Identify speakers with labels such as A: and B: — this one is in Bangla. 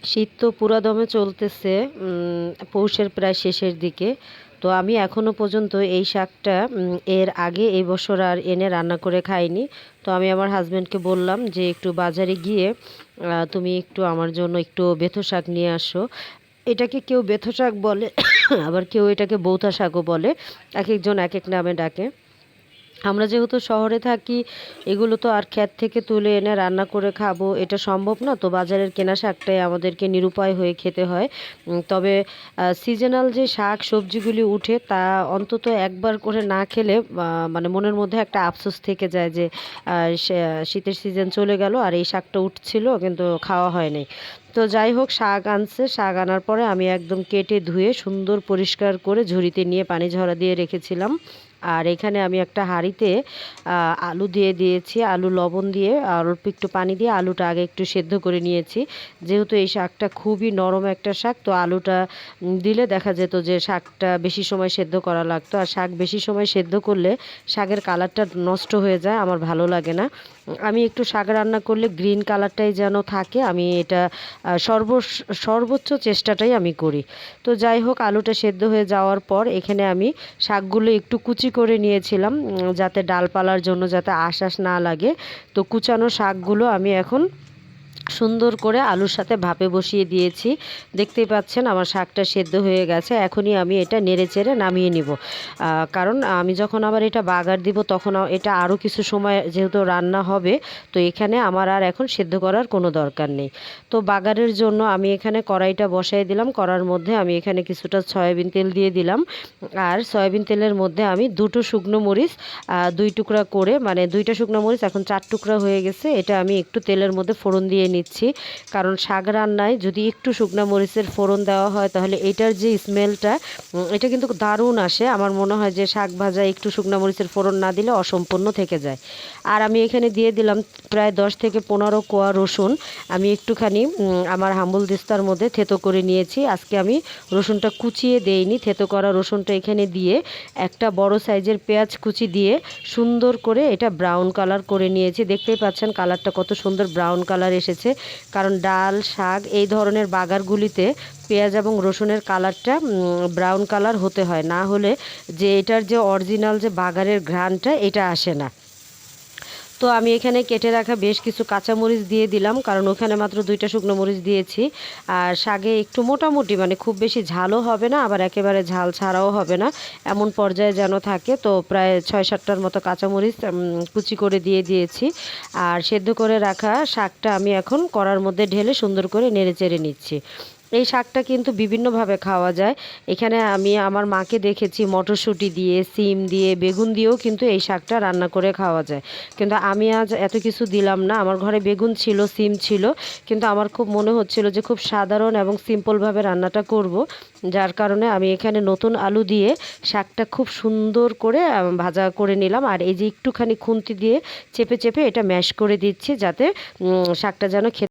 A: শীত তো পুরা দমে চলতেছে। পৌষের প্রায় শেষের দিকে। তো আমি এখনো পর্যন্ত এই শাকটা এর আগে এই বছর আর এনে রান্না করে খাইনি। তো আমি আমার হাজবেন্ডকে বললাম যে একটু বাজারে গিয়ে তুমি একটু আমার জন্য একটু বেথো শাক নিয়ে আসো। এটাকে কেউ বেথো শাক বলে আবার কেউ এটাকে বৌথা শাকও বলে। এক একজন এক এক নামে ডাকে। আমরা যেহেতু শহরে থাকি, এগুলো তো আর ক্ষেত থেকে তুলে এনে রান্না করে খাবো এটা সম্ভব না। তো বাজারের কেনা শাকটাই আমাদেরকে নিরুপায় হয়ে খেতে হয়। তবে সিজনাল যে শাক সবজিগুলি উঠে তা অন্তত একবার করে না খেলে মানে মনের মধ্যে একটা আফসোস থেকে যায় যে শীতের সিজন চলে গেল আর এই শাকটা উঠছিল কিন্তু খাওয়া হয় নাই। তো যাই হোক, শাক আনছে, শাক আনার পরে আমি একদম কেটে ধুয়ে সুন্দর পরিষ্কার করে ঝুড়িতে নিয়ে পানি ঝরা দিয়ে রেখেছিলাম। আর এখানে আমি একটা হাঁড়িতে আলু দিয়ে দিয়েছি, আলু লবণ দিয়ে আর অল্প একটু পানি দিয়ে আলুটা আগে একটু সেদ্ধ করে নিয়েছি। যেহেতু এই শাকটা খুবই নরম একটা শাক, তো আলুটা দিলে দেখা যেত যে শাকটা বেশি সময় সেদ্ধ করা লাগতো। আর শাক বেশি সময় সেদ্ধ করলে শাকের কালারটা নষ্ট হয়ে যায়, আমার ভালো লাগে না। আমি একটু শাক রান্না করলে গ্রিন কালারটাই যেন থাকে, আমি এটা সর্বোচ্চ চেষ্টাটাই আমি করি। তো যাই হোক, আলুটা সেদ্ধ হয়ে যাওয়ার পর এখানে আমি শাকগুলো একটু কুচি করে নিয়েছিলাম, যাতে ডালপালার জন্য যাতে আঁশ না লাগে। তো কুচানো শাকগুলো আমি এখন সুন্দর করে আলুর সাথে ভাপে বসিয়ে দিয়েছি। দেখতেই পাচ্ছেন আমার শাকটা সেদ্ধ হয়ে গেছে। এখনই আমি এটা নেড়েচেড়ে নামিয়ে নিব, কারণ আমি যখন আবার এটা বাগার দিব তখন এটা আরও কিছু সময় যেহেতু রান্না হবে, তো এখানে আমার আর এখন সেদ্ধ করার কোনো দরকার নেই। তো বাগারের জন্য আমি এখানে কড়াইটা বসাই দিলাম। কড়ার মধ্যে আমি এখানে কিছুটা সয়াবিন তেল দিয়ে দিলাম। আর সয়াবিন তেলের মধ্যে আমি দুটো শুকনো মরিচ দুই টুকরা করে, মানে দুইটা শুকনো মরিচ এখন 4 টুকরা হয়ে গেছে, এটা আমি একটু তেলের মধ্যে ফোড়ন দিয়ে নিচ্ছি। কারণ শাক রান্নায় যদি একটু শুকনো মরিচের ফোড়ন দেওয়া হয় তাহলে এটার যে স্মেলটা এটা কিন্তু দারুণ আসে। আমার মনে হয় যে শাক ভাজা একটু শুকনো মরিচের ফোড়ন না দিলে অসম্পূর্ণ থেকে যায়। আর আমি এখানে দিয়ে দিলাম প্রায় 10 থেকে 15 কোয়া রসুন। আমি একটুখানি আমার হাম্বল দিস্তার মধ্যে থেতো করে নিয়েছি। আজকে আমি রসুনটা কুচিয়ে দেইনি, থেতো করা রসুনটা এখানে দিয়ে একটা বড় সাইজের পেঁয়াজ কুচি দিয়ে সুন্দর করে এটা ব্রাউন কালার করে নিয়েছি। দেখতেই পাচ্ছেন কালারটা কত সুন্দর ব্রাউন কালার এসেছে। কারণ ডাল শাক এই ধরনের বাগারগুলিতে পেঁয়াজ এবং রসুনের কালারটা ব্রাউন কালার হতে হয়, না হলে যে এটার যে অরিজিনাল যে বাগারের ঘ্রাণটা এটা আসে না। তো আমি এখানে কেটে রাখা বেশ কিছু কাঁচামরিচ দিয়ে দিলাম, কারণ ওখানে মাত্র 2টা শুকনো মরিচ দিয়েছি। আর শাকে একটু মোটামুটি, মানে খুব বেশি ঝালও হবে না আবার একেবারে ঝাল ছাড়াও হবে না, এমন পর্যায়ে যেন থাকে। তো প্রায় 6-7টার মতো কাঁচামরিচ কুচি করে দিয়ে দিয়েছি। আর সেদ্ধ করে রাখা শাকটা আমি এখন কড়ার মধ্যে ঢেলে সুন্দর করে নেড়েচেড়ে নিচ্ছি। এই শাকটা কিন্তু বিভিন্নভাবে খাওয়া যায়। এখানে আমি আমার মাকে দেখেছি মটরশুঁটি দিয়ে, সিম দিয়ে, বেগুন দিয়েও কিন্তু এই শাকটা রান্না করে খাওয়া যায়। কিন্তু আমি আজ এত কিছু দিলাম না। আমার ঘরে বেগুন ছিল, সিম ছিল, কিন্তু আমার খুব মনে হচ্ছিল যে খুব সাধারণ এবং সিম্পলভাবে রান্নাটা করব। যার কারণে আমি এখানে নতুন আলু দিয়ে শাকটা খুব সুন্দর করে ভাজা করে নিলাম। আর এই যে একটুখানি খুন্তি দিয়ে চেপে চেপে এটা ম্যাশ করে দিচ্ছি, যাতে শাকটা যেন খেতে